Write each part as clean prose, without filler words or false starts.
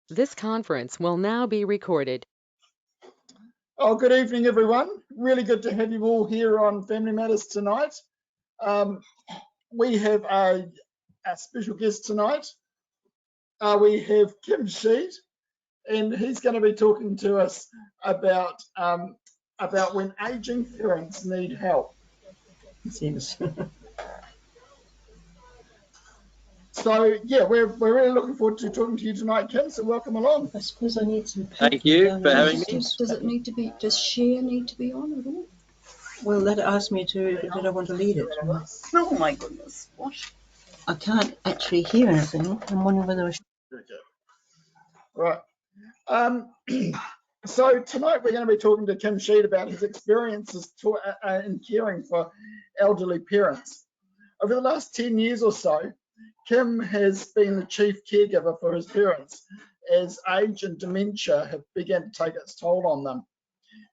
This conference will now be recorded. Oh, good evening, everyone. Really good to have you all here on Family Matters tonight. We have a special guest tonight. We have Kim Shead, and he's going to be talking to us about when aging parents need help. Seems. So yeah, we're really looking forward to talking to you tonight, Kim. So welcome along. I suppose I need some. Thank you for having me. Does it need to be? Does Share need to be on? I don't know. Well, that asked me to. Did I want to lead it? Oh my goodness! What? I can't actually hear anything. I'm wondering whether I should. Right. So tonight we're going to be talking to Kim Shead about his experiences in caring for elderly parents. Over the last 10 years or so, Kim has been the chief caregiver for his parents as age and dementia have begun to take its toll on them.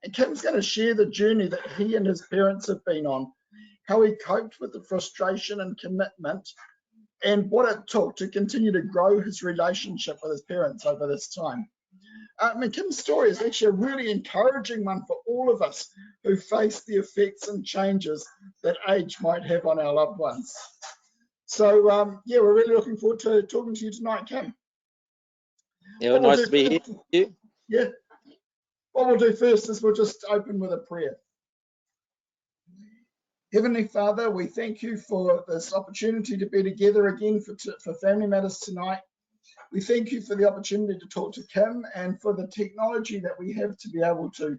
And Kim's going to share the journey that he and his parents have been on, how he coped with the frustration and commitment, and what it took to continue to grow his relationship with his parents over this time. Kim's story is actually a really encouraging one for all of us who face the effects and changes that age might have on our loved ones. So, yeah, we're really looking forward to talking to you tonight, Kim. Yeah, well, nice to be here. Thank you. Yeah. What we'll do first is we'll just open with a prayer. Heavenly Father, we thank you for this opportunity to be together again for Family Matters tonight. We thank you for the opportunity to talk to Kim and for the technology that we have to be able to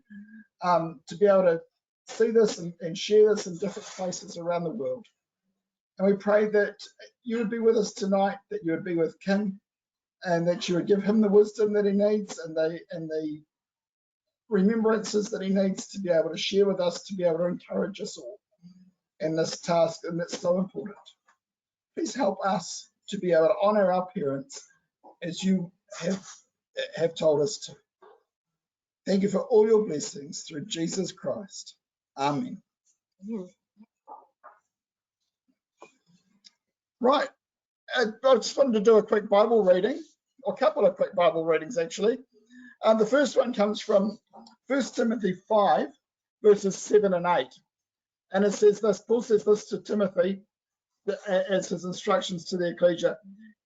see this and share this in different places around the world. And we pray that you would be with us tonight, that you would be with Kim, and that you would give him the wisdom that he needs and the remembrances that he needs to be able to share with us, to be able to encourage us all in this task, and that's so important. Please help us to be able to honour our parents as you have told us to. Thank you for all your blessings through Jesus Christ. Amen. Right. I just wanted to do a quick Bible reading, or a couple of quick Bible readings actually. The first one comes from 1 Timothy 5, verses 7 and 8. And it says this, Paul says this to Timothy as his instructions to the ecclesia.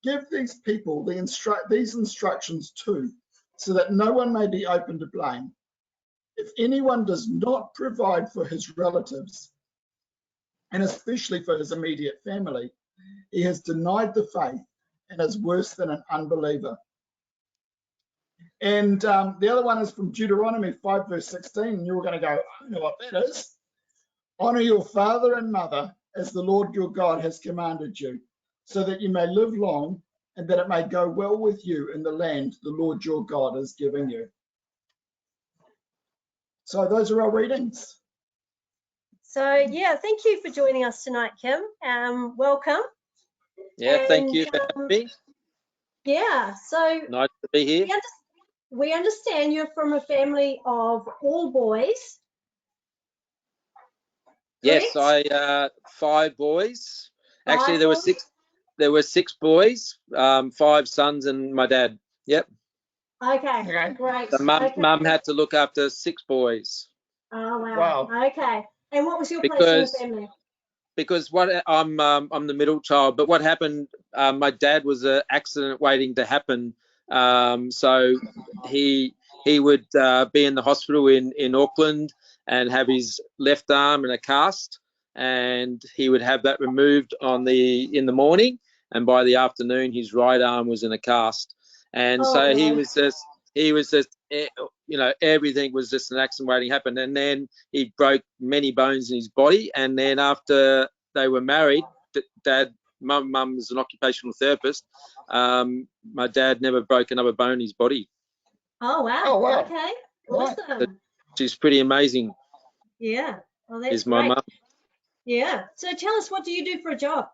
Give these people these instructions too, so that no one may be open to blame. If anyone does not provide for his relatives, and especially for his immediate family, he has denied the faith and is worse than an unbeliever. And the other one is from Deuteronomy 5, verse 16. And you're going to go, I know what that is. Honor your father and mother as the Lord your God has commanded you, so that you may live long and that it may go well with you in the land the Lord your God is giving you. So those are our readings. So yeah, thank you for joining us tonight, Kim. Welcome. Yeah, thank you for having me. Yeah, so nice to be here. We understand you're from a family of all boys. Yes, correct? 5 boys. Actually, there were six boys, 5 sons and my dad. Yep. Okay, great. The mum had to look after 6 boys. Oh wow. Okay. And what was your place in the family? Because I'm the middle child, but what happened? My dad was an accident waiting to happen. So he would be in the hospital in Auckland and have his left arm in a cast, and he would have that removed in the morning, and by the afternoon his right arm was in a cast, and so he was just everything was just an accident waiting to happen. And then he broke many bones in his body, and then after they were married, mum was an occupational therapist, my dad never broke another bone in his body. Oh wow. Okay, awesome. She's pretty amazing. Yeah, well, that's is my great. mum. Yeah, so tell us, what do you do for a job?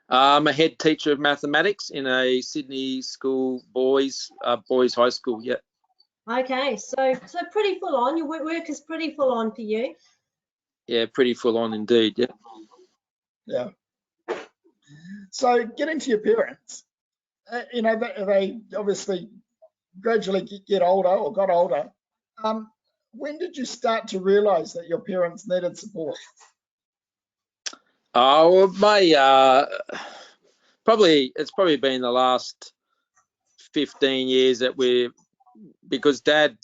I'm a head teacher of mathematics in a Sydney school, boys high school. Yeah. Okay, so pretty full on. Your work is pretty full on for you. Yeah, pretty full on indeed. Yeah. Yeah. So getting to your parents, they obviously gradually get older or got older, when did you start to realise that your parents needed support? Oh, my it's probably been the last 15 years that because Dad,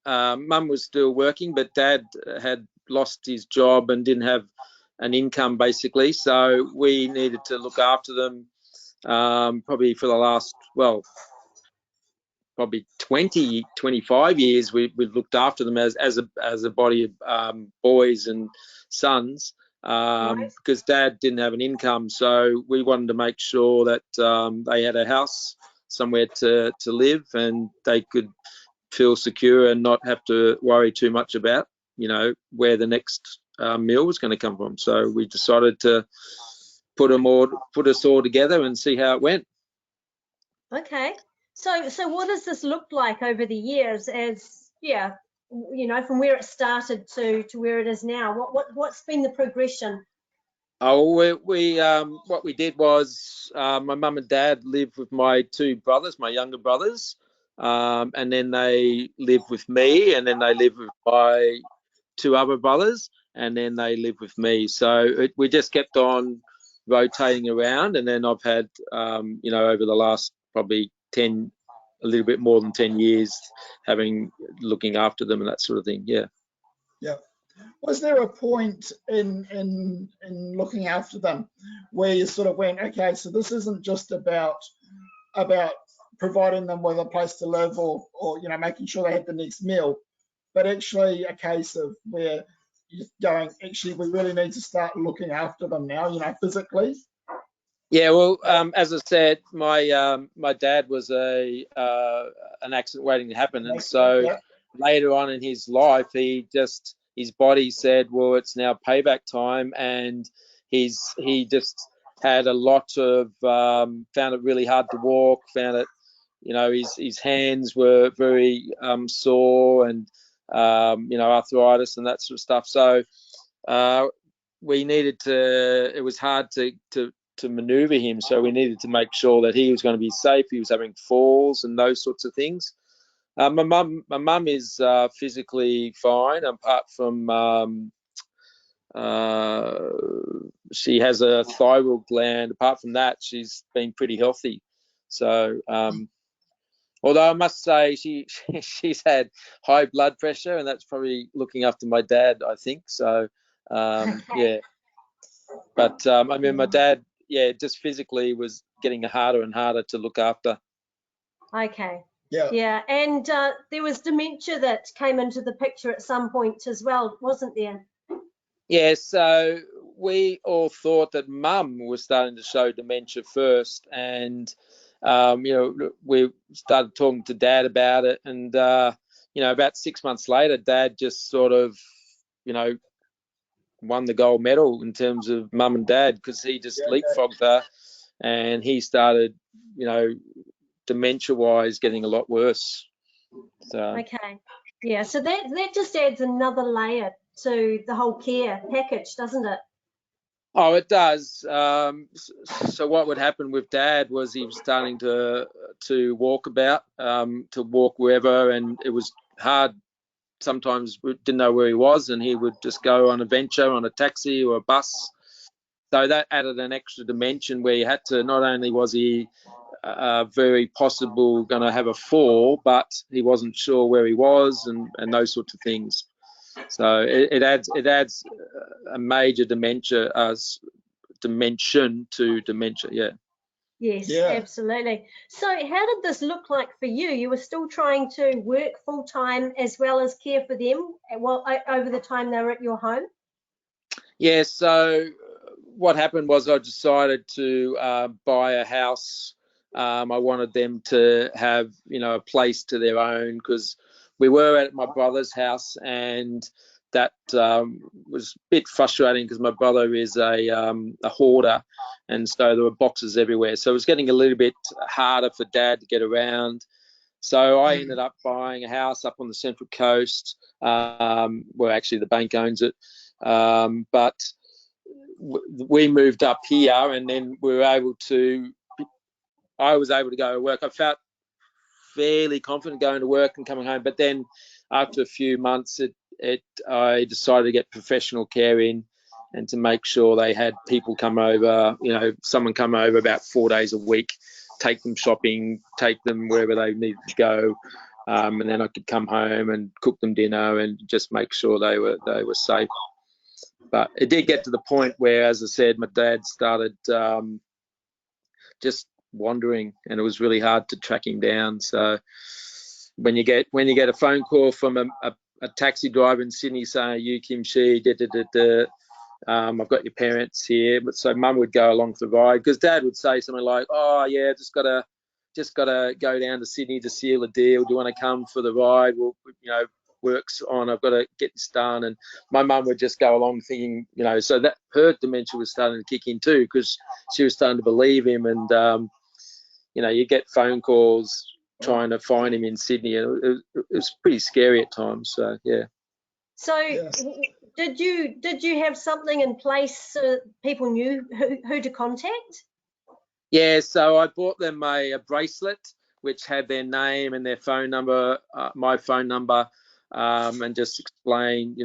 Mum was still working, but Dad had lost his job and didn't have an income basically, so we needed to look after them. Probably for the last, well, probably 20, 25 years, we've looked after them as a body of boys and sons, because Dad didn't have an income, so we wanted to make sure that they had a house somewhere to live and they could feel secure and not have to worry too much about, where the next meal was going to come from. So we decided to put us all together and see how it went. Okay. So what does this look like over the years as, from where it started to where it is now? What's been the progression? Oh, we what we did was my mum and dad lived with my two brothers, my younger brothers, and then they lived with me, and then they lived with my two other brothers, and then they lived with me. So we just kept on rotating around, and then I've had, over the last probably a little bit more than 10 years, looking after them and that sort of thing. Yeah. Yeah. Was there a point in looking after them where you sort of went, okay, so this isn't just about providing them with a place to live or making sure they had the next meal, but actually a case of where you're going, actually we really need to start looking after them now, physically? Yeah, well, as I said, my dad was an accident waiting to happen, and so later on in his life, his body said, well, it's now payback time, and he just had a lot of found it really hard to walk, found it, his hands were very sore, and arthritis and that sort of stuff. So we needed to. It was hard to maneuver him, so we needed to make sure that he was going to be safe. He was having falls and those sorts of things. My mum is physically fine, apart from she has a thyroid gland. Apart from that, she's been pretty healthy. So although I must say she's had high blood pressure, and that's probably looking after my dad, I think. So yeah. But I mean, my dad, just physically was getting harder and harder to look after. Okay. Yeah. Yeah, and there was dementia that came into the picture at some point as well, wasn't there? Yeah, so we all thought that Mum was starting to show dementia first, and we started talking to Dad about it, and about 6 months later, Dad just sort of, won the gold medal in terms of Mum and Dad, because he just leapfrogged her, and he started, dementia-wise, getting a lot worse. So. Okay. Yeah, so that just adds another layer to the whole care package, doesn't it? Oh, it does. So what would happen with Dad was he was starting to walk about, to walk wherever, and it was hard. Sometimes we didn't know where he was, and he would just go on a venture, on a taxi or a bus. So that added an extra dimension where you had to, not only was he very possible going to have a fall, but he wasn't sure where he was, and those sorts of things. So it adds a major dimension to dementia. Yeah. Yes, Yeah. absolutely. So how did this look like for you? You were still trying to work full time as well as care for them over the time they were at your home? Yeah, so what happened was I decided to buy a house. I wanted them to have, a place to their own, because we were at my brother's house, and that was a bit frustrating because my brother is a hoarder, and so there were boxes everywhere. So it was getting a little bit harder for Dad to get around. So I ended up buying a house up on the Central Coast, where actually the bank owns it. But we moved up here, and then I was able to go to work. I felt fairly confident going to work and coming home. But then after a few months, I decided to get professional care in and to make sure they had people come over, someone come over about 4 days a week, take them shopping, take them wherever they needed to go. And then I could come home and cook them dinner and just make sure they were safe. But it did get to the point where, as I said, my dad started just wandering, and it was really hard to track him down. So when you get a phone call from a taxi driver in Sydney saying, "You Kim Shead, I've got your parents here," but so Mum would go along for the ride, because Dad would say something like, "Oh yeah, just gotta go down to Sydney to seal a deal. Do you want to come for the ride? Well, work's on. I've got to get this done." And my mum would just go along thinking, so that her dementia was starting to kick in too, because she was starting to believe him. And you get phone calls trying to find him in Sydney, and it was pretty scary at times. So yeah. So Yeah. did you have something in place so people knew who to contact? Yeah, so I bought them a bracelet which had their name and their phone number, my phone number, and just explain,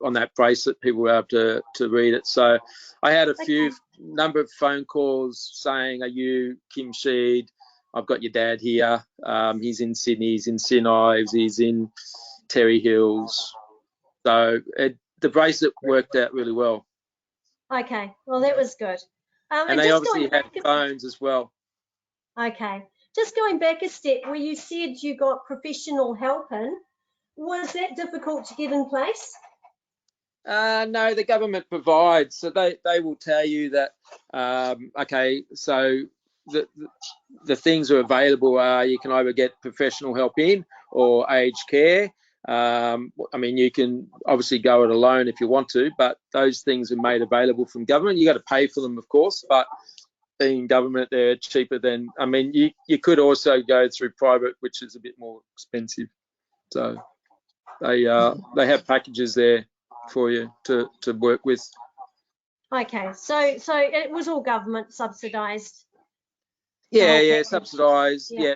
on that bracelet people were able to read it. So I had a few number of phone calls saying, "Are you Kim Shead? I've got your dad here. He's in Sydney, he's in St Ives, he's in Terry Hills." So the bracelet worked out really well. Okay, well that was good. And they obviously had phones as well. Okay, just going back a step, where you said you got professional help in, was that difficult to get in place? No, the government provides, so they will tell you that, so the things are available are you can either get professional help in or aged care. You can obviously go it alone if you want to, but those things are made available from government. You got to pay for them, of course, but being government, they're cheaper than, you could also go through private, which is a bit more expensive. So they have packages there for you to work with. Okay, so it was all government subsidised. Yeah, subsidised. Yeah.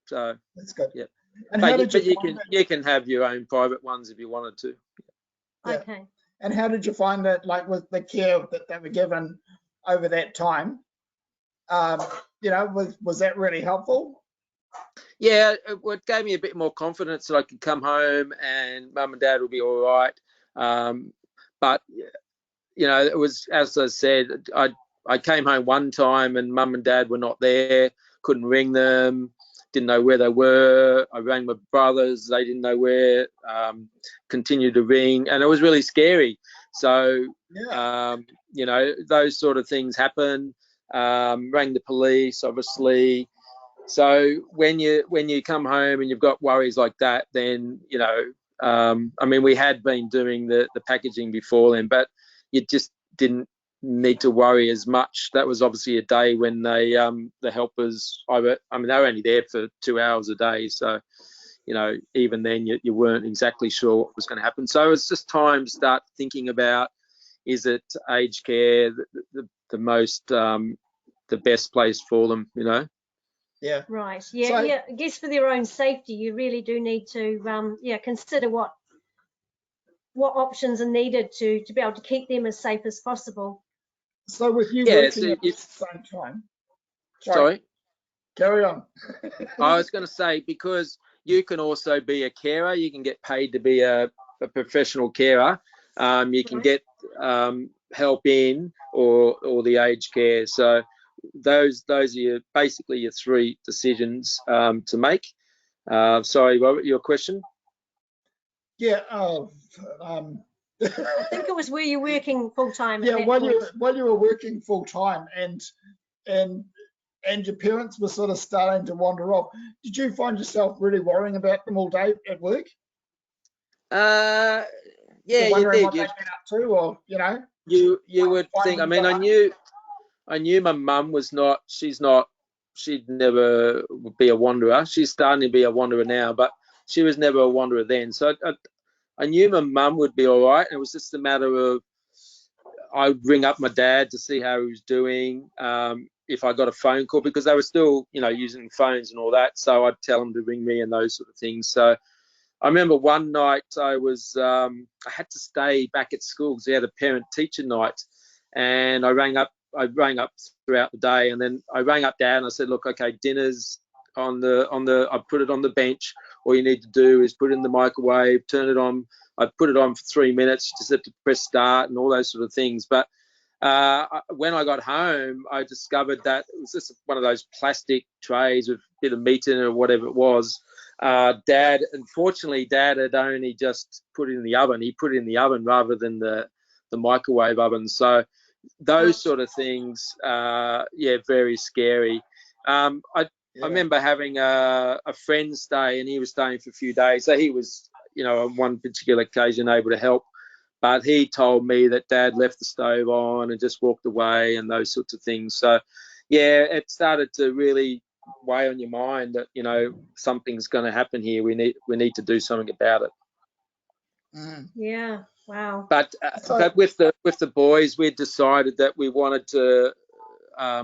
So That's good. Yeah. And But you can have your own private ones if you wanted to. Yeah. Okay. And how did you find that, like with the care that they were given over that time? Was that really helpful? Yeah, it gave me a bit more confidence that I could come home and Mum and Dad will be all right. But it was, as I said, I came home one time and Mum and Dad were not there, couldn't ring them, didn't know where they were. I rang my brothers, they didn't know where, continued to ring, and it was really scary. So, those sort of things happen. Rang the police, obviously. So when you come home and you've got worries like that, then, we had been doing the packaging before then, but you just didn't need to worry as much. That was obviously a day when the helpers, they were only there for 2 hours a day, so even then you weren't exactly sure what was going to happen. So it's just time to start thinking about, is it aged care the most the best place for them? Yeah. Right. Yeah. So, I guess for their own safety, you really do need to consider what options are needed to be able to keep them as safe as possible. So with you working at the same time. Sorry? Carry on. I was going to say, because you can also be a carer, you can get paid to be a professional carer. You can get help in or the aged care. So those are basically your three decisions to make. Sorry, Robert, your question? Yeah. I think it was, were you working full time? Yeah, while you were working full time and your parents were sort of starting to wander off, did you find yourself really worrying about them all day at work? Yeah, you wondering did. what they've been up to, or you would think. I knew my mum was not. She'd never be a wanderer. She's starting to be a wanderer now, but she was never a wanderer then. So I knew my mum would be all right. It was just a matter of, I would ring up my dad to see how he was doing. if I got a phone call, because they were still, you know, using phones and all that. So I'd tell them to ring me and those sort of things. So I remember one night I had to stay back at school because we had a parent-teacher night, and I rang up throughout the day, and then I rang up Dad and I said, look, okay, dinner's I put it on the bench. All you need to do is put it in the microwave, turn it on. I put it on for 3 minutes, just have to press start and all those sort of things. But when I got home, I discovered that it was just one of those plastic trays with a bit of meat in it or whatever it was. Unfortunately, Dad had only just put it in the oven. He put it in the oven rather than the microwave oven. So those sort of things, very scary. I remember having a friend stay, and he was staying for a few days. So he was, you know, on one particular occasion able to help. But he told me that Dad left the stove on and just walked away and those sorts of things. So, yeah, it started to really weigh on your mind that, you know, something's going to happen here. We need to do something about it. Mm. Yeah. Wow. But with the boys, we decided that we wanted to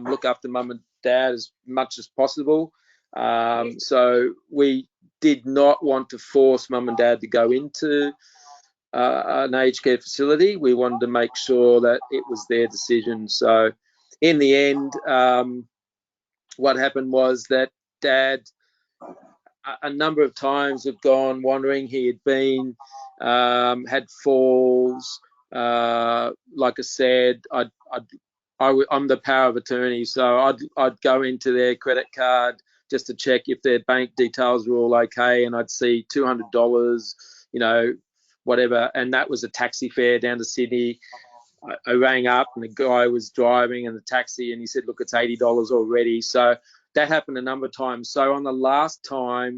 look after Mum and Dad as much as possible. So we did not want to force Mum and Dad to go into an aged care facility. We wanted to make sure that it was their decision. So in the end, what happened was that Dad a number of times had gone wandering. He had been had falls. Like I said, I'm the power of attorney, so I'd go into their credit card just to check if their bank details were all okay, and I'd see $200, you know, whatever, and that was a taxi fare down to Sydney. I rang up and the guy was driving in the taxi, and he said, look, it's $80 already. So that happened a number of times. So on the last time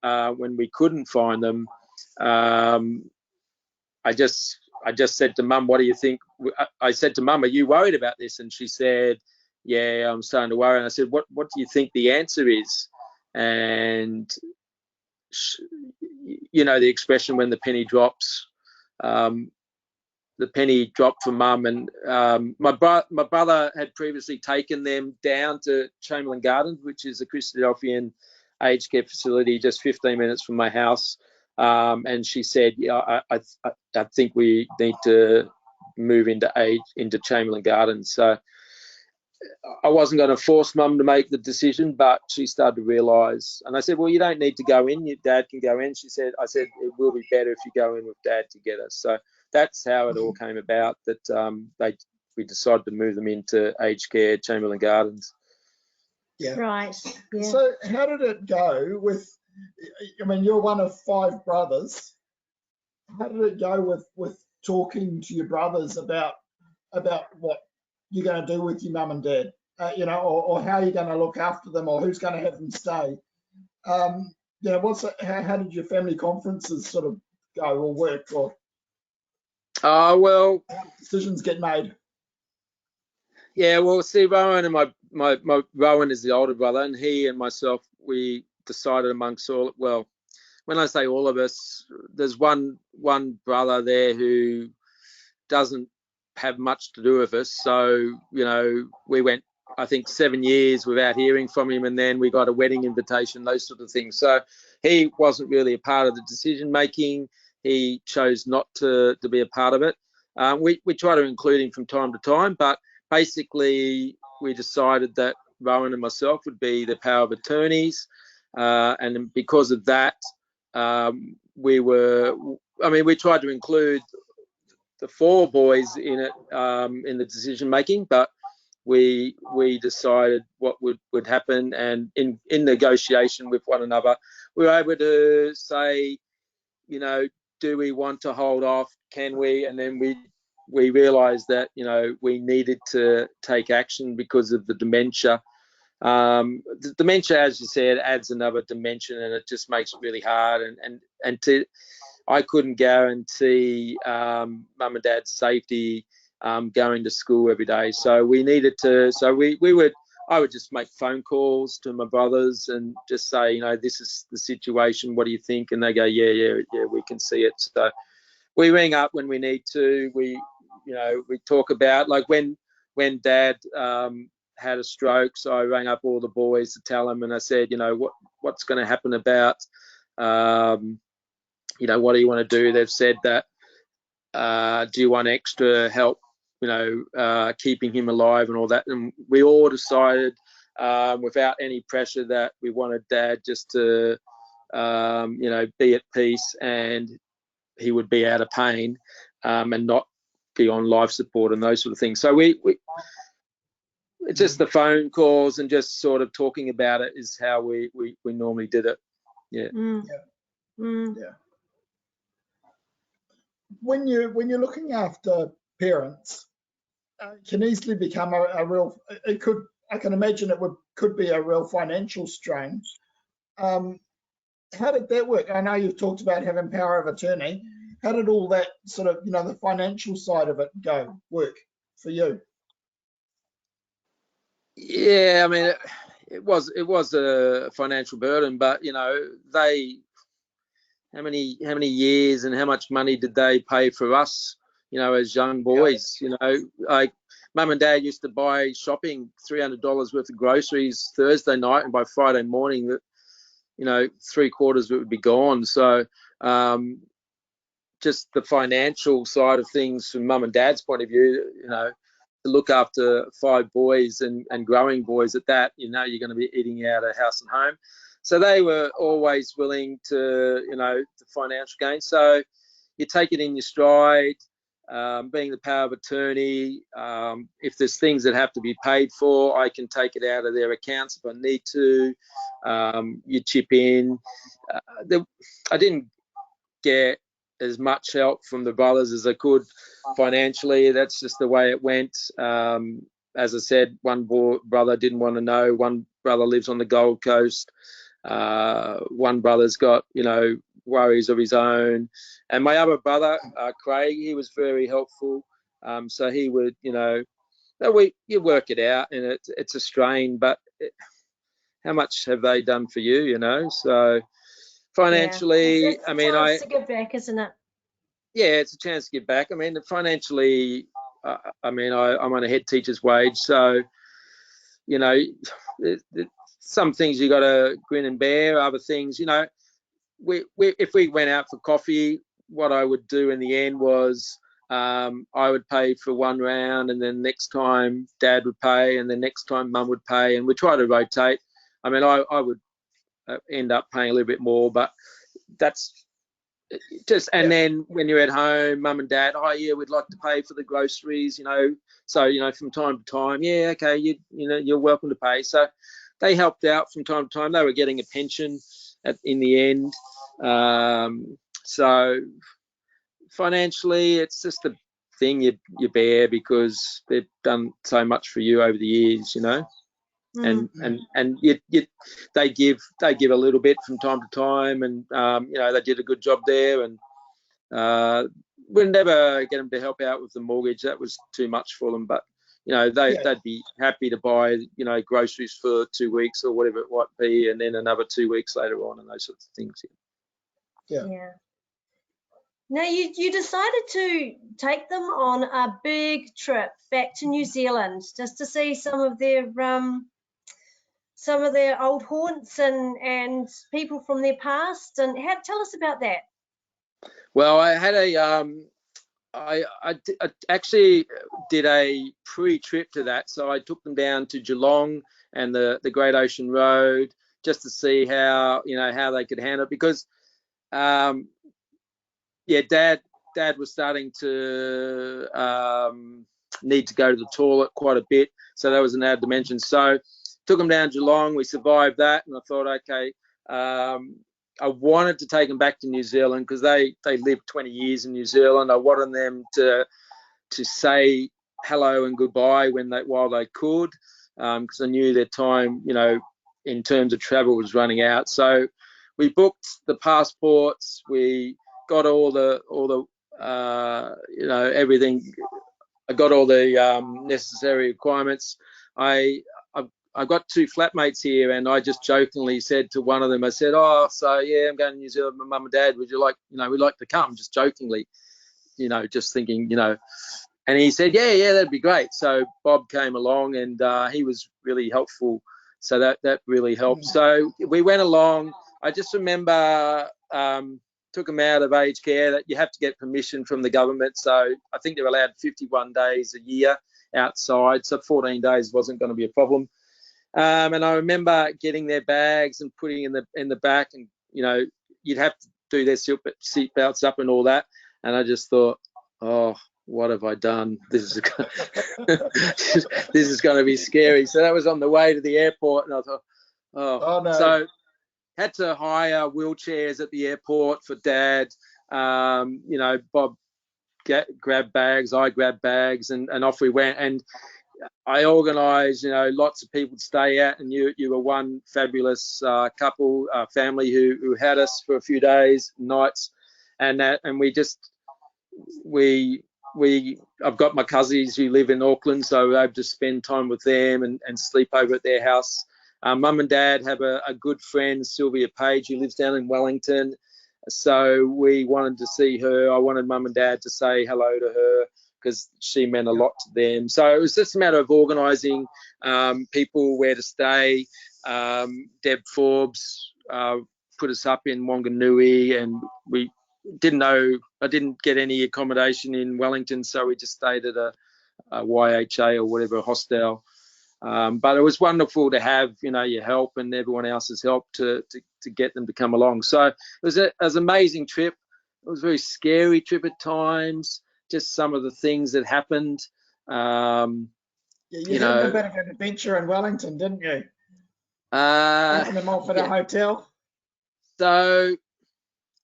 when we couldn't find them, I just said to Mum, what do you think? I said to Mum, are you worried about this? And she said, yeah, I'm starting to worry. And I said, what do you think the answer is? And you know the expression, when the penny drops. The penny dropped for Mum, and my brother had previously taken them down to Chamberlain Gardens, which is a Christadelphian aged care facility just 15 minutes from my house. And she said, yeah, I think we need to move into Chamberlain Gardens. So I wasn't going to force Mum to make the decision, but she started to realise. And I said, well, you don't need to go in. Your Dad can go in. I said, it will be better if you go in with Dad together. So that's how it all came about, that we decided to move them into aged care, Chamberlain Gardens. Yeah. Right. Yeah. So how did it go with, I mean, you're one of 5 brothers. How did it go with talking to your brothers about what you're going to do with your Mum and Dad, you know, or how you're going to look after them, or who's going to have them stay? You know, how did your family conferences sort of go or work, or well, decisions get made? Yeah, well, see, Rowan and my Rowan is the older brother, and he and myself, we decided amongst all, well, when I say all of us, there's one brother there who doesn't have much to do with us. So, you know, we went, I think, 7 years without hearing from him, and then we got a wedding invitation, those sort of things. So he wasn't really a part of the decision making. He chose not to be a part of it. We try to include him from time to time, but basically we decided that Rowan and myself would be the power of attorneys, and because of that, we tried to include the 4 boys in it, in the decision making, but we decided what would happen, and in negotiation with one another, we were able to say, you know, do we want to hold off? Can we? And then we realized that, you know, we needed to take action because of the dementia. The dementia, as you said, adds another dimension, and it just makes it really hard. And I couldn't guarantee Mum and Dad's safety going to school every day. So we needed to. So I would just make phone calls to my brothers and just say, you know, this is the situation. What do you think? And they go, yeah, we can see it. So we ring up when we need to. We talk about, like, when Dad had a stroke, so I rang up all the boys to tell them, and I said, what's going to happen about, what do you want to do? They've said that, do you want extra help, keeping him alive and all that? And we all decided, without any pressure, that we wanted Dad just to, be at peace, and he would be out of pain, and not be on life support and those sort of things. So we it's just the phone calls and just sort of talking about it is how we normally did it. Yeah. Yeah. When you're looking after parents, can easily become a real. I can imagine could be a real financial strain. How did that work? I know you've talked about having power of attorney. How did all that sort of, the financial side of it work for you? Yeah, I mean, it was a financial burden, but how many years and how much money did they pay for us, as young boys? Like Mum and Dad used to buy shopping, $300 worth of groceries Thursday night, and by Friday morning, 3/4 of it would be gone. So just the financial side of things from Mum and Dad's point of view, to look after 5 boys and growing boys at that, you're going to be eating out of house and home. So they were always willing to, to financial gain. So you take it in your stride, being the power of attorney. If there's things that have to be paid for, I can take it out of their accounts if I need to. You chip in. I didn't get as much help from the brothers as I could financially. That's just the way it went. As I said, one brother didn't want to know. One brother lives on the Gold Coast. One brother's got, worries of his own. And my other brother, Craig, he was very helpful. So he would, you work it out, and it's a strain, but how much have they done for you, So financially, it's a chance to give back, isn't it? Yeah, it's a chance to give back. I mean, financially, I'm on a head teacher's wage, so some things you got to grin and bear. Other things, if we went out for coffee, what I would do in the end was I would pay for one round, and then next time Dad would pay, and then next time Mum would pay, and we try to rotate. I mean, I would end up paying a little bit more, but that's just. And then when you're at home, Mum and Dad, we'd like to pay for the groceries, So from time to time, okay, you're welcome to pay. So they helped out from time to time. They were getting a pension in the end. So financially, it's just a thing you bear because they've done so much for you over the years, And they give a little bit from time to time, and they did a good job there, and we'll never get them to help out with the mortgage. That was too much for them, but they'd be happy to buy groceries for 2 weeks or whatever it might be, and then another 2 weeks later on, and those sorts of things. Yeah. Now you decided to take them on a big trip back to New Zealand just to see some of their old haunts and people from their past. And tell us about that. Well, I had I actually did a pre-trip to that, so I took them down to Geelong and the Great Ocean Road just to see how how they could handle it, because Dad was starting to need to go to the toilet quite a bit, so that was an added dimension. So took them down to Geelong. We survived that, and I thought, okay, I wanted to take them back to New Zealand because they lived 20 years in New Zealand. I wanted them to say hello and goodbye while they could, because I knew their time, in terms of travel, was running out. So we booked the passports. We got all the everything. I got all the necessary requirements. I got 2 flatmates here, and I just jokingly said to one of them, I said, I'm going to New Zealand with my Mum and Dad. Would you like, we'd like to come, just jokingly, just thinking, And he said, yeah, that'd be great. So Bob came along, and he was really helpful. So that really helped. So we went along. I just remember took him out of aged care. That you have to get permission from the government. So I think they're allowed 51 days a year outside. So 14 days wasn't going to be a problem. And I remember getting their bags and putting in the back, and you'd have to do their seat belts up and all that. And I just thought, oh, what have I done? This is going to be scary. So that was on the way to the airport, and I thought, oh no. So had to hire wheelchairs at the airport for Dad. Bob grabbed bags, I grabbed bags, and off we went. And I organised, lots of people to stay at, and you were one fabulous family who had us for a few days, nights, and I've got my cousins who live in Auckland, so I have to spend time with them and sleep over at their house. Mum and Dad have a good friend, Sylvia Page, who lives down in Wellington. So we wanted to see her. I wanted Mum and Dad to say hello to her because she meant a lot to them. So it was just a matter of organising people where to stay. Deb Forbes put us up in Wanganui, and we didn't know, I didn't get any accommodation in Wellington, so we just stayed at a YHA or whatever hostel. But it was wonderful to have, your help and everyone else's help to get them to come along. So it was an amazing trip. It was a very scary trip at times, just some of the things that happened. You had a bit of an adventure in Wellington, didn't you? Dropping them off at a hotel. So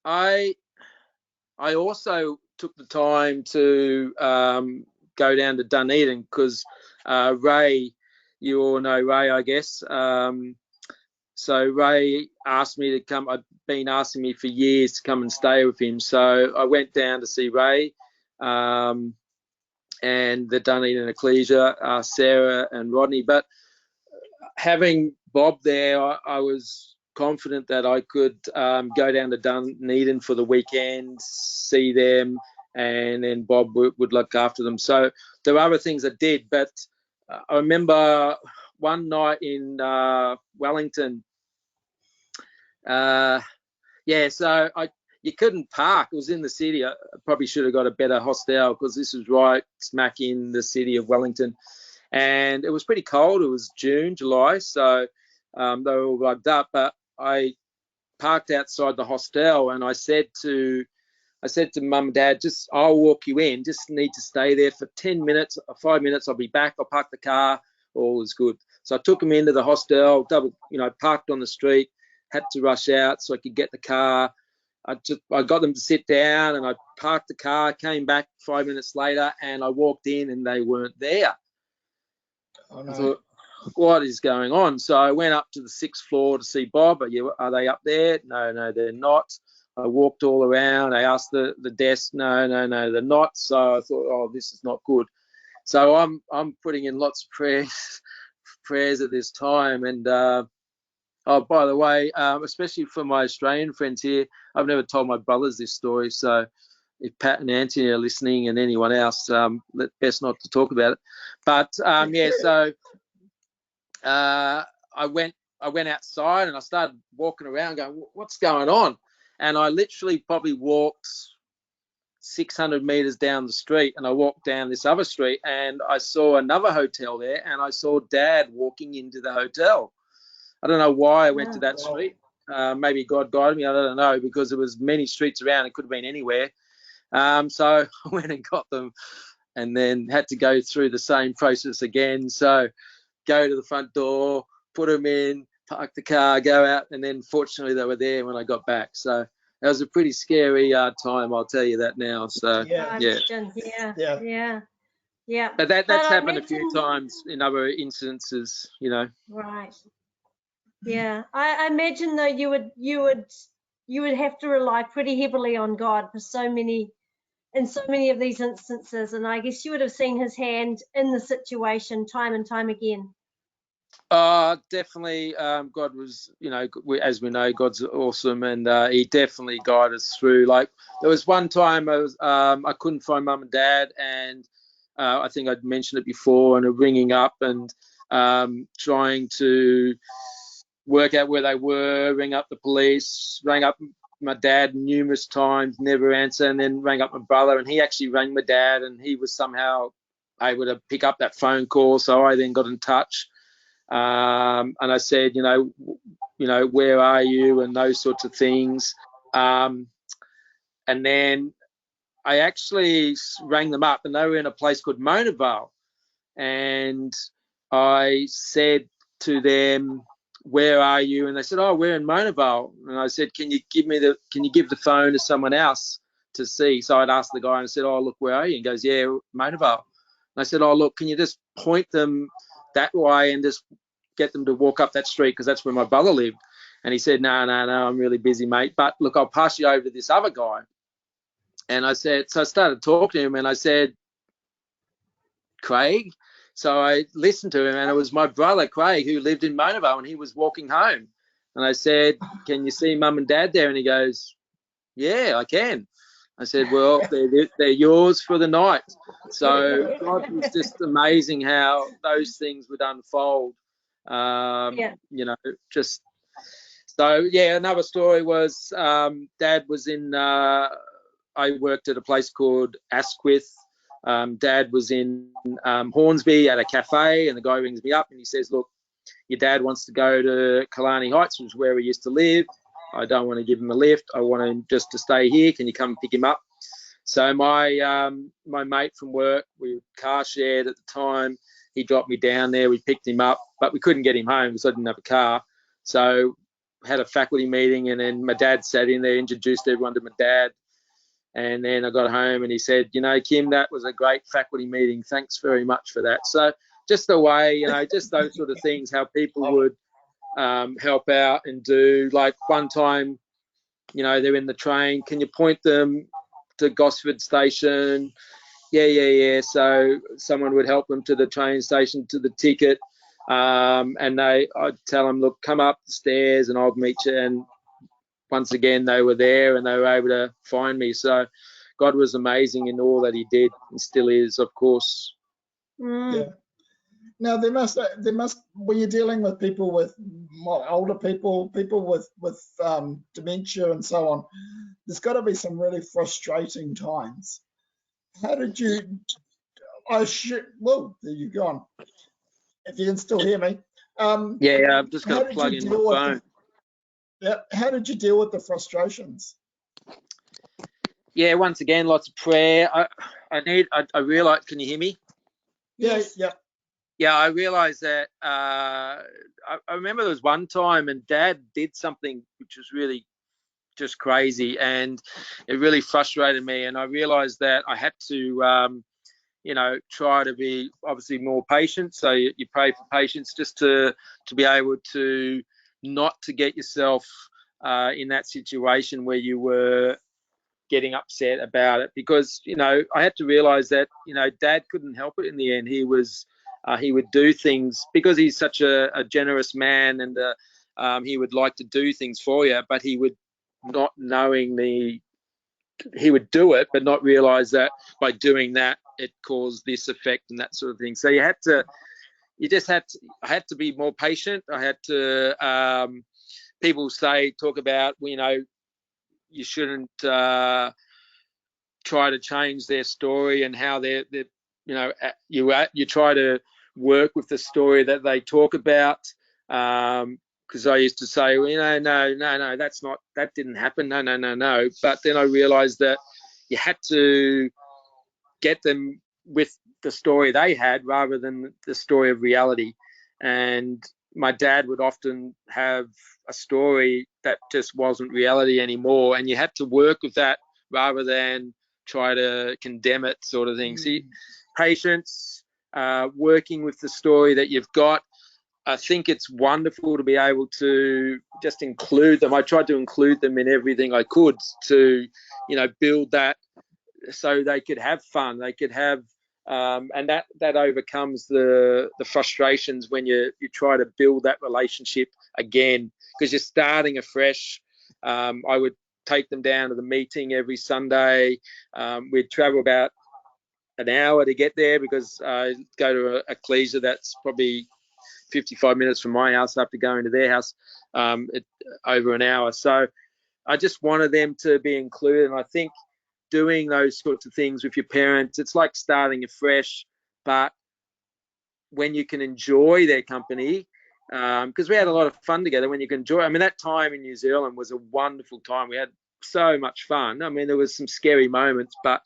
I also took the time to go down to Dunedin because Ray, you all know Ray, I guess. So Ray asked me to come. I'd been asking me for years to come and stay with him. So I went down to see Ray and the Dunedin Ecclesia, Sarah and Rodney. But having Bob there, I was confident that I could go down to Dunedin for the weekend, see them, and then Bob would look after them. So there were other things I did, but I remember one night in Wellington, so you couldn't park. It was in the city. I probably should have got a better hostel because this was right smack in the city of Wellington. And it was pretty cold. It was June, July, so they were all rugged up. But I parked outside the hostel, and I said to Mum and Dad, I'll walk you in. Just need to stay there for 10 minutes or 5 minutes. I'll be back. I'll park the car. All is good. So I took them into the hostel, parked on the street, had to rush out so I could get the car. I got them to sit down, and I parked the car, came back 5 minutes later, and I walked in and they weren't there. Oh, no. I thought, what is going on? So I went up to the 6th floor to see Bob. Are they up there? No, they're not. I walked all around. I asked the desk. No, they're not. So I thought, oh, this is not good. So I'm putting in lots of prayers at this time. And by the way, especially for my Australian friends here, I've never told my brothers this story. So if Pat and Anthony are listening, and anyone else, best not to talk about it. But so I went outside and I started walking around, going, what's going on? And I literally probably walked 600 meters down the street, and I walked down this other street, and I saw another hotel there, and I saw Dad walking into the hotel. I don't know why I went to that street. Maybe God guided me. I don't know, because there was many streets around. It could have been anywhere. So I went and got them, and then had to go through the same process again. So go to the front door, put them in, park the car, go out, and then fortunately they were there when I got back. So that was a pretty scary time, I'll tell you that now. So Yeah. But that's happened a few times in other instances, Right. Yeah, I imagine though you would have to rely pretty heavily on God for so many of these instances, and I guess you would have seen His hand in the situation time and time again. Definitely. God was, as we know, God's awesome, and He definitely guided us through. Like there was one time I couldn't find Mum and Dad, and I think I'd mentioned it before, and ringing up and trying to work out where they were, ring up the police, rang up my dad numerous times, never answer, and then rang up my brother, and he actually rang my dad, and he was somehow able to pick up that phone call. So I then got in touch, and I said, where are you, and those sorts of things. And then I actually rang them up, and they were in a place called Monavale, and I said to them, where are you? And they said, oh, we're in Monavale. And I said, can you give the phone to someone else to see? So I'd asked the guy, and I said, oh, look, where are you? And he goes, yeah, Monavale. And I said, oh, look, can you just point them that way and just get them to walk up that street, because that's where my brother lived. And he said, no, I'm really busy, mate, but look, I'll pass you over to this other guy. And I said, so I started talking to him, and I said, Craig. So I listened to him, and it was my brother Craig, who lived in Monavale, and he was walking home. And I said, can you see mum and dad there? And he goes, yeah, I can. I said, well, they're yours for the night. So God was just amazing how those things would unfold. Just so, yeah, another story was Dad was in, I worked at a place called Asquith. Dad was in Hornsby at a cafe, and the guy rings me up and he says, look, your dad wants to go to Killarney Heights, which is where we used to live. I don't want to give him a lift. I want him just to stay here. Can you come and pick him up? So my mate from work, we car shared at the time. He dropped me down there. We picked him up, but we couldn't get him home because I didn't have a car. So had a faculty meeting, and then my dad sat in there, introduced everyone to my dad. And then I got home and he said, Kim, that was a great faculty meeting. Thanks very much for that. So just the way, just those sort of things, how people would help out and do. Like one time, they're in the train. Can you point them to Gosford station? Yeah. So someone would help them to the train station, to the ticket. And I'd tell them, look, come up the stairs and I'll meet you. And once again, they were there and they were able to find me. So God was amazing in all that he did, and still is, of course. Yeah. Now there must, when you're dealing with people with older people with dementia and so on, there's got to be some really frustrating times. How did you? Well, there you gone. If you can still hear me. Yeah, I've just got to plug in my phone. How did you deal with the frustrations? Yeah, once again, lots of prayer. I realised, can you hear me? Yes. Yeah, I realised that I remember there was one time and Dad did something which was really just crazy, and it really frustrated me, and I realised that I had to try to be obviously more patient. So you pray for patience, just to be able to not to get yourself in that situation where you were getting upset about it, because I had to realize that Dad couldn't help it in the end. He would do things because he's such a generous man, and he would like to do things for you, but he would not he would do it but not realize that by doing that it caused this effect and that sort of thing. So I had to be more patient. I had to people talk about you shouldn't try to change their story, and how you try to work with the story that they talk about, because I used to say, well, no, that didn't happen, no, but then I realized that you had to get them with the story they had rather than the story of reality. And my dad would often have a story that just wasn't reality anymore, and you had to work with that rather than try to condemn it, sort of thing. See, patience, working with the story that you've got. I think it's wonderful to be able to just include them. I tried to include them in everything I could to, build that so they could have fun. They could have, and that overcomes the frustrations when you try to build that relationship again, because you're starting afresh. I would take them down to the meeting every Sunday. We'd travel about an hour to get there because I go to a ecclesia that's probably 55 minutes from my house. I have to go into their house over an hour. So I just wanted them to be included. And I think doing those sorts of things with your parents, it's like starting afresh, but when you can enjoy their company, because we had a lot of fun together. When you can enjoy, I mean, that time in New Zealand was a wonderful time. We had so much fun. I mean, there was some scary moments, but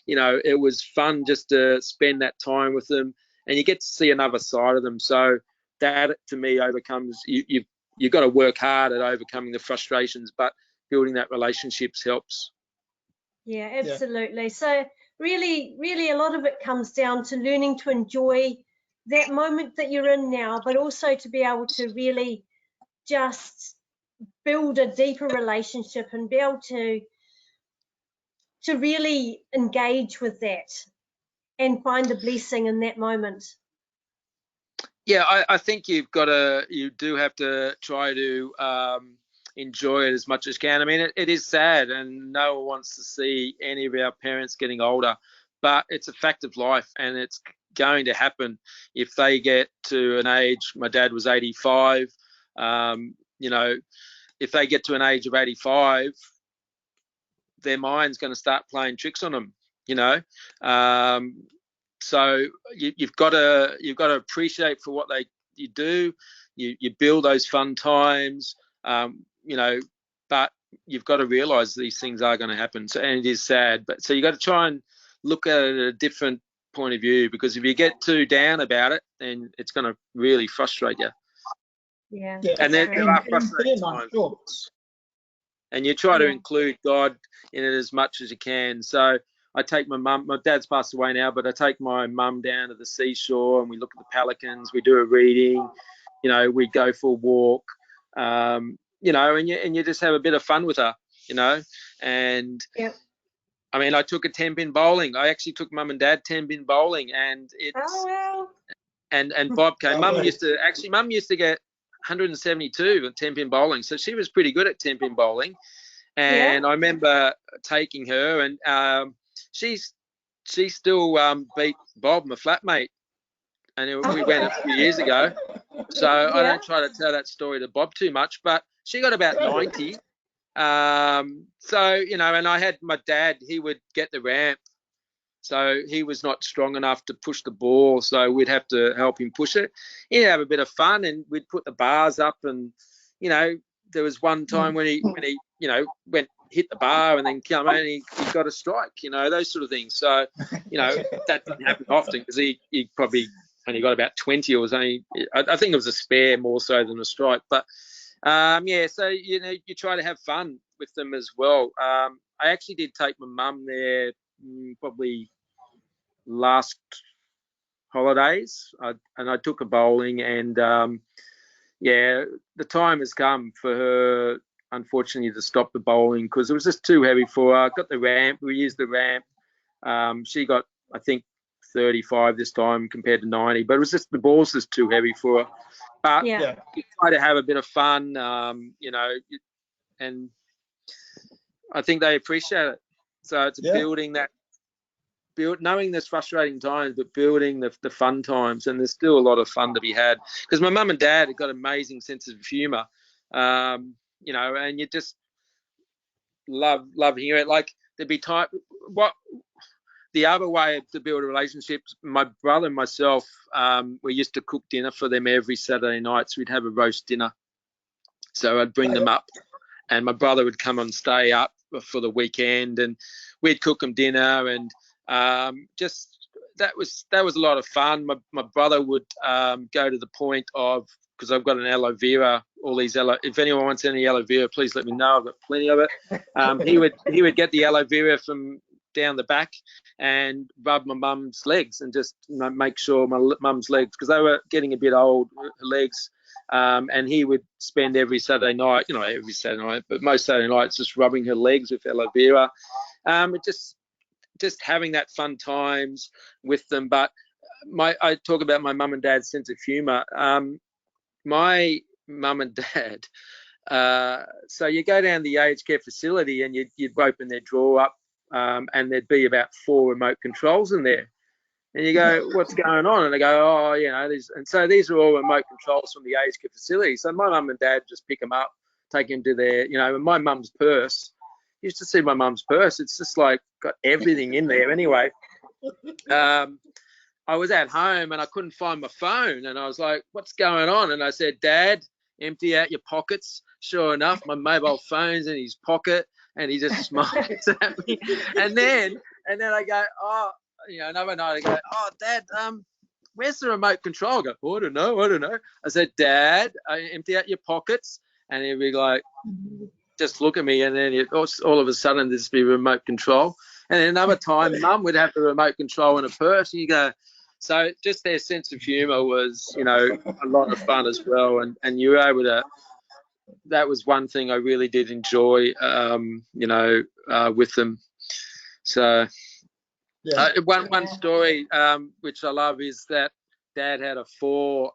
you know, it was fun just to spend that time with them, and you get to see another side of them. So that, to me, overcomes. You've got to work hard at overcoming the frustrations, but building that relationships helps. Yeah, absolutely. So really, a lot of it comes down to learning to enjoy that moment that you're in now, but also to be able to really just build a deeper relationship and be able to really engage with that and find the blessing in that moment. Yeah, I think you do have to try to enjoy it as much as you can. I mean, it is sad, and no one wants to see any of our parents getting older, but it's a fact of life, and it's going to happen if they get to an age. My dad was 85. You know, if they get to an age of 85, their mind's going to start playing tricks on them. You know, so you've got to appreciate for what you do. You build those fun times. You know, but you've got to realise these things are going to happen. So, and it is sad, but so you got to try and look at it at a different point of view, because if you get too down about it, then it's going to really frustrate you. Yeah. And there are frustrating times. Sure. And you try to include God in it as much as you can. So I take my mum. My dad's passed away now, but I take my mum down to the seashore, and we look at the pelicans. We do a reading. You know, we go for a walk. You know, and you just have a bit of fun with her. You know, and I mean, I took a 10-pin bowling. I actually took mum and dad 10-pin bowling, and and Bob came. Mum used to get 172 at 10-pin bowling, so she was pretty good at 10-pin bowling. And I remember taking her, and she still beat Bob, my flatmate, and we went a few years ago. So I don't try to tell that story to Bob too much, but she got about 90. So, you know, and I had my dad, he would get the ramp. So he was not strong enough to push the ball, so we'd have to help him push it. He'd have a bit of fun, and we'd put the bars up, and, you know, there was one time when he you know, hit the bar and then come in and he got a strike, you know, those sort of things. So, you know, that didn't happen often, because he probably only got about 20, or was only, I think it was a spare more so than a strike. But yeah, so, you know, you try to have fun with them as well. I actually did take my mum there probably last holidays, and I took her bowling, and yeah, the time has come for her, unfortunately, to stop the bowling, because it was just too heavy for her. I got the ramp, we used the ramp. She got, I think, 35 this time compared to 90, but it was just, the ball's just too heavy for her. But you try to have a bit of fun, you know, and I think they appreciate it. So it's building that, knowing there's frustrating times, but building the fun times, and there's still a lot of fun to be had, because my mum and dad have got an amazing sense of humour, you know, and you just love hearing it. Like, there'd be time, the other way to build a relationship, my brother and myself, we used to cook dinner for them every Saturday night. So we'd have a roast dinner, so I'd bring them up, and my brother would come and stay up for the weekend, and we'd cook them dinner, and just that was a lot of fun. My brother would go to the point of, because I've got an aloe vera, if anyone wants any aloe vera, please let me know. I've got plenty of it. He would get the aloe vera from down the back and rub my mum's legs, and just, you know, make sure my mum's legs, because they were getting a bit old, her legs, and he would spend every Saturday night, you know, every Saturday night, but most Saturday nights, just rubbing her legs with aloe vera. Just having that fun times with them. But I talk about my mum and dad's sense of humour. My mum and dad, so you go down the aged care facility, and you'd open their drawer up, and there'd be about 4 remote controls in there. And you go, what's going on? And they go, oh, you know, and so these are all remote controls from the aged care facility. So my mum and dad just pick them up, take them to their, you know, my mum's purse. You used to see my mum's purse. It's just like got everything in there anyway. I was at home and I couldn't find my phone, and I was like, what's going on? And I said, Dad, empty out your pockets. Sure enough, my mobile phone's in his pocket, and he just smiles at me. And then I go, oh, you know, another night I go, oh, Dad, where's the remote control? I go, oh, I don't know. I said, Dad, empty out your pockets. And he'd be like, just look at me, and then all of a sudden there'd be remote control. And then another time, Mum would have the remote control in a purse. And you go, so just their sense of humour was, you know, a lot of fun as well. And you were able to, that was one thing I really did enjoy, you know, with them. So one story which I love is that Dad had a fall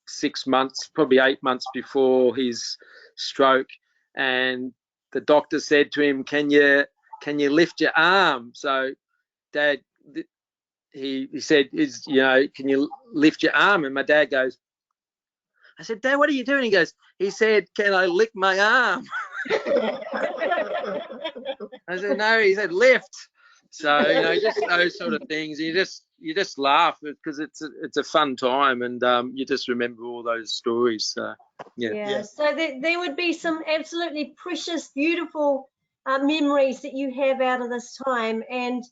6 months, probably 8 months before his stroke, and the doctor said to him, can you lift your arm? So Dad, he said, you know, can you lift your arm? And my dad goes, I said, Dad, what are you doing? He said, can I lick my arm? I said, no. He said, lift. So, you know, just those sort of things. You just laugh because it's a fun time, and you just remember all those stories. So, yeah. So there would be some absolutely precious, beautiful memories that you have out of this time, and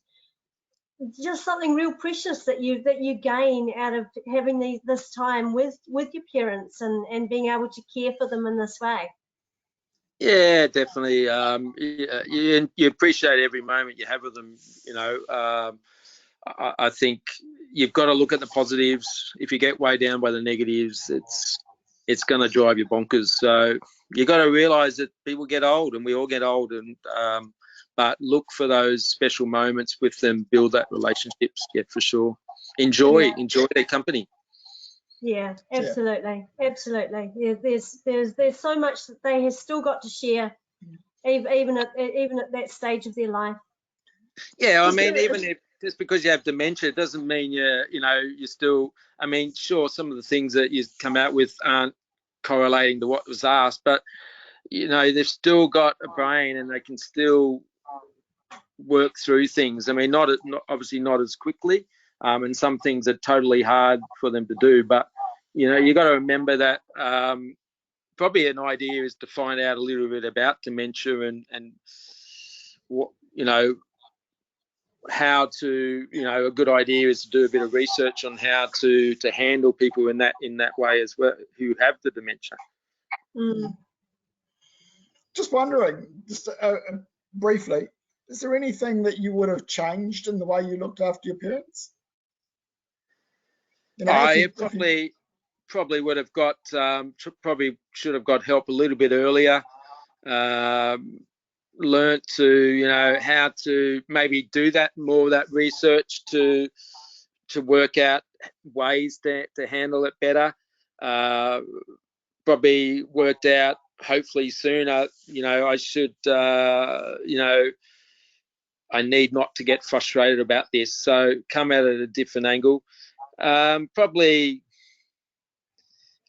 just something real precious that you gain out of having this time with your parents and being able to care for them in this way. Yeah, definitely. You appreciate every moment you have with them. You know, I think you've got to look at the positives. If you get weighed down by the negatives, it's going to drive you bonkers. So you got to realise that people get old, and we all get old, and but look for those special moments with them, build that relationships. Yeah, for sure. Enjoy their company. Yeah, absolutely. Yeah, there's so much that they have still got to share, even at that stage of their life. Yeah, I mean, even if just because you have dementia, it doesn't mean you're still. I mean, sure, some of the things that you come out with aren't correlating to what was asked, but you know, they've still got a brain and they can still work through things. I mean, obviously not as quickly, and some things are totally hard for them to do. But you know, you got to remember that probably an idea is to find out a little bit about dementia and what, you know, how to, you know, a good idea is to do a bit of research on how to handle people in that way as well who have the dementia. Just wondering, just briefly, is there anything that you would have changed in the way you looked after your parents? You know, I probably would have got probably should have got help a little bit earlier. Learned to, you know, how to maybe do that more of that research to work out ways to handle it better. Probably worked out hopefully sooner, you know, I should, you know, I need not to get frustrated about this. So come at it a different angle. Probably,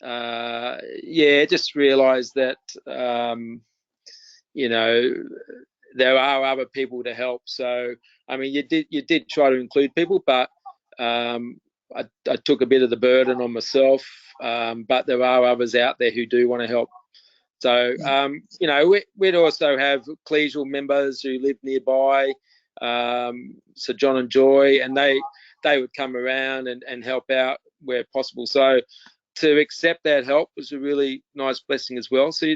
just realise that, you know, there are other people to help. So, I mean, you did try to include people, but I took a bit of the burden on myself. But there are others out there who do want to help. So, you know, we'd also have collegial members who live nearby, so John and Joy, and they would come around and help out where possible. So to accept that help was a really nice blessing as well. So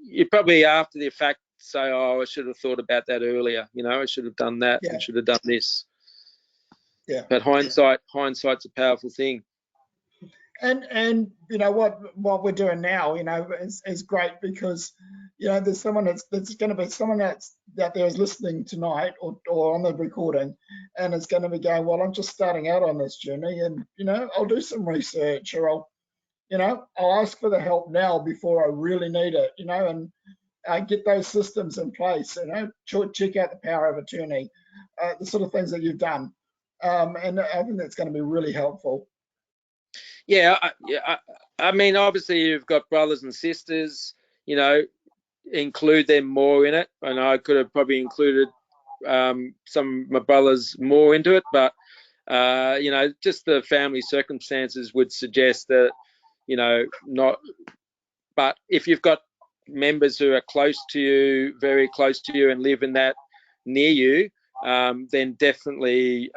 you probably after the fact say, oh, I should have thought about that earlier. You know, I should have done that. I should have done this. Yeah. But hindsight's a powerful thing. And you know what we're doing now, you know, is great because, you know, there's someone that's going to be someone that's out there is listening tonight or on the recording, and it's going to be going, well, I'm just starting out on this journey, and you know, I'll do some research, or I'll ask for the help now before I really need it, you know, and get those systems in place, you know, check out the power of attorney, the sort of things that you've done. And I think that's going to be really helpful. Yeah, I mean, obviously you've got brothers and sisters, you know, include them more in it. And I could have probably included some of my brothers more into it, but you know, just the family circumstances would suggest that, you know, not. But if you've got members who are close to you, very close to you, and live in that near you, then definitely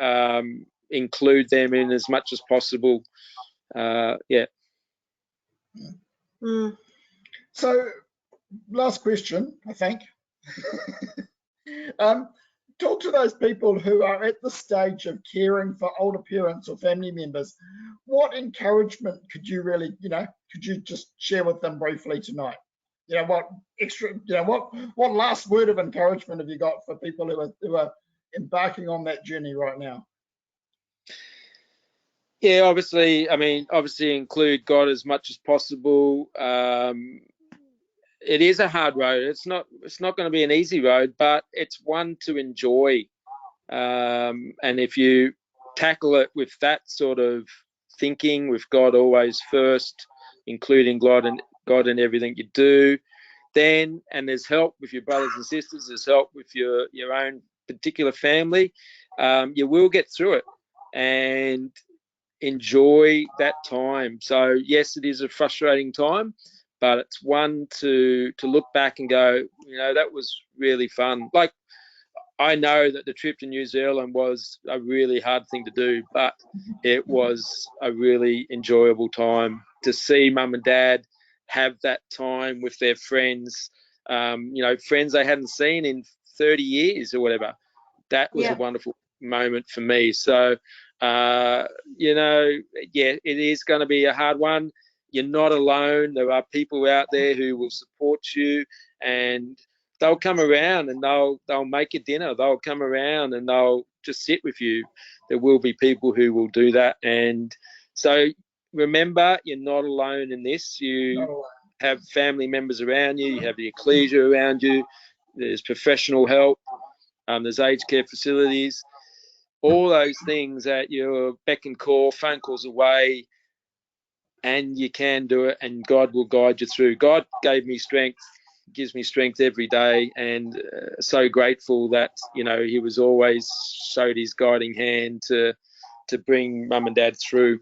include them in as much as possible. Yeah. Mm. So, last question, I think. Talk to those people who are at the stage of caring for older parents or family members. What encouragement could you really, could you just share with them briefly tonight? What extra, what last word of encouragement have you got for people who are embarking on that journey right now? Yeah, obviously include God as much as possible. It is a hard road. It's not going to be an easy road, but it's one to enjoy. And if you tackle it with that sort of thinking, with God always first, including God in everything you do, then, and there's help with your brothers and sisters, there's help with your own particular family, you will get through it and enjoy that time. So yes, it is a frustrating time, but it's one to look back and go, that was really fun. Like, I know that the trip to New Zealand was a really hard thing to do, but it was a really enjoyable time to see mum and dad have that time with their friends, friends they hadn't seen in 30 years or whatever. That was a wonderful moment for me. So, it is going to be a hard one. You're not alone. There are people out there who will support you, and they'll come around and they'll make you dinner. They'll come around and they'll just sit with you. There will be people who will do that. And so remember, you're not alone in this. You have family members around you. You have the ecclesia around you. There's professional help. There's aged care facilities. All those things at your beck and call, phone calls away, and you can do it, and God will guide you through. God gave me strength, gives me strength every day, and so grateful that he was always showed his guiding hand to bring mum and dad through.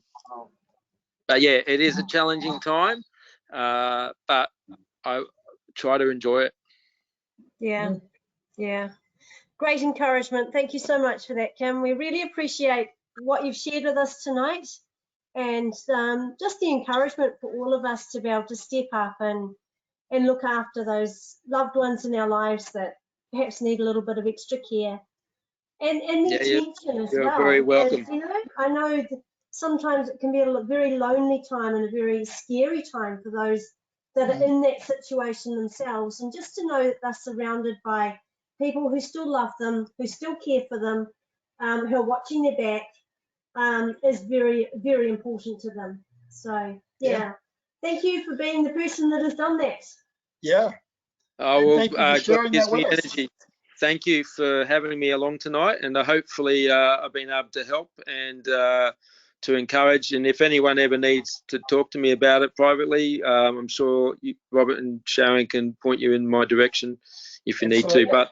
But yeah, it is a challenging time, but I try to enjoy it. Yeah. Great encouragement. Thank you so much for that, Kim. We really appreciate what you've shared with us tonight, and just the encouragement for all of us to be able to step up and look after those loved ones in our lives that perhaps need a little bit of extra care and the attention as well. You're very welcome. I know that sometimes it can be a very lonely time and a very scary time for those that are in that situation themselves, and just to know that they're surrounded by people who still love them, who still care for them, who are watching their back, is very, very important to them. So thank you for being the person that has done that. Thank you for sharing that with us. Energy. Thank you for having me along tonight, and hopefully I've been able to help and to encourage. And if anyone ever needs to talk to me about it privately, I'm sure Robert and Sharon can point you in my direction if you need to. But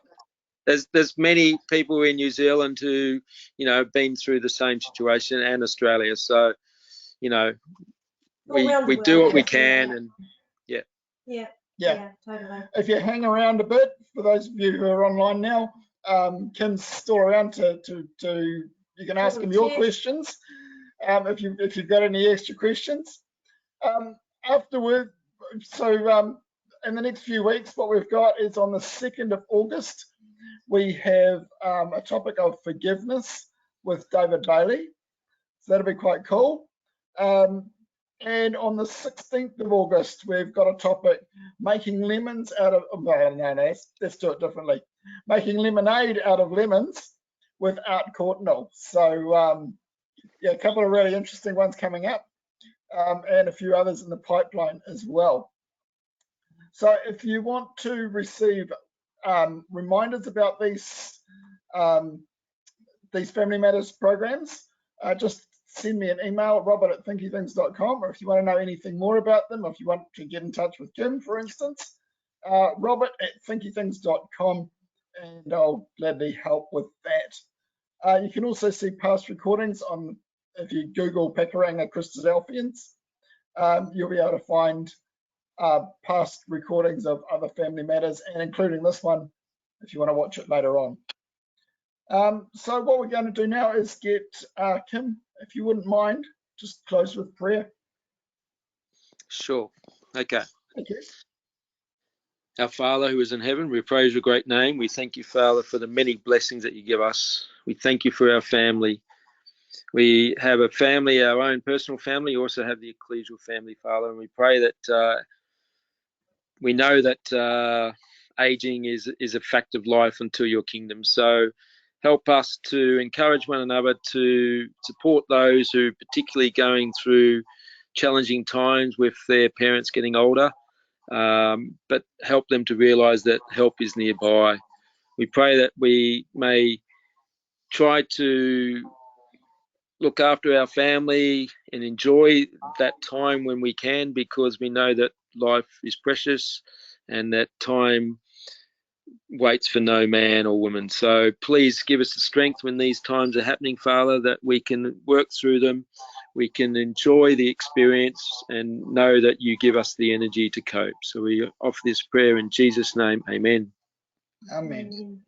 there's many people in New Zealand who have been through the same situation, and Australia. So we do what we can, and totally. If you hang around a bit, for those of you who are online now, Kim's still around you can ask him your questions if you've got any extra questions. Afterward, so in the next few weeks, what we've got is on the 2nd of August, we have a topic of forgiveness with David Bailey. So that'll be quite cool. And on the 16th of August, we've got a topic, making lemons out of, let's do it differently. Making lemonade out of lemons with Art Courtnall. So a couple of really interesting ones coming up, and a few others in the pipeline as well. So if you want to receive reminders about these these Family Matters programs, just send me an email, robert@thinkythings.com, or if you want to know anything more about them, or if you want to get in touch with Kim, for instance, robert@thinkythings.com, and I'll gladly help with that. You can also see past recordings on, if you Google Pakuranga Christadelphians, you'll be able to find past recordings of other Family Matters, and including this one, if you want to watch it later on. So what we're going to do now is get Kim, if you wouldn't mind, just close with prayer. Sure. Okay. Okay. Our Father who is in heaven, we praise your great name. We thank you, Father, for the many blessings that you give us. We thank you for our family. We have a family, our own personal family. We also have the ecclesial family, Father, and we pray that we know that aging is a fact of life until your kingdom. So help us to encourage one another, to support those who are particularly going through challenging times with their parents getting older, but help them to realise that help is nearby. We pray that we may try to look after our family and enjoy that time when we can, because we know that life is precious and that time waits for no man or woman. So please give us the strength when these times are happening, Father, that we can work through them, we can enjoy the experience and know that you give us the energy to cope. So we offer this prayer in Jesus' name. Amen. Amen.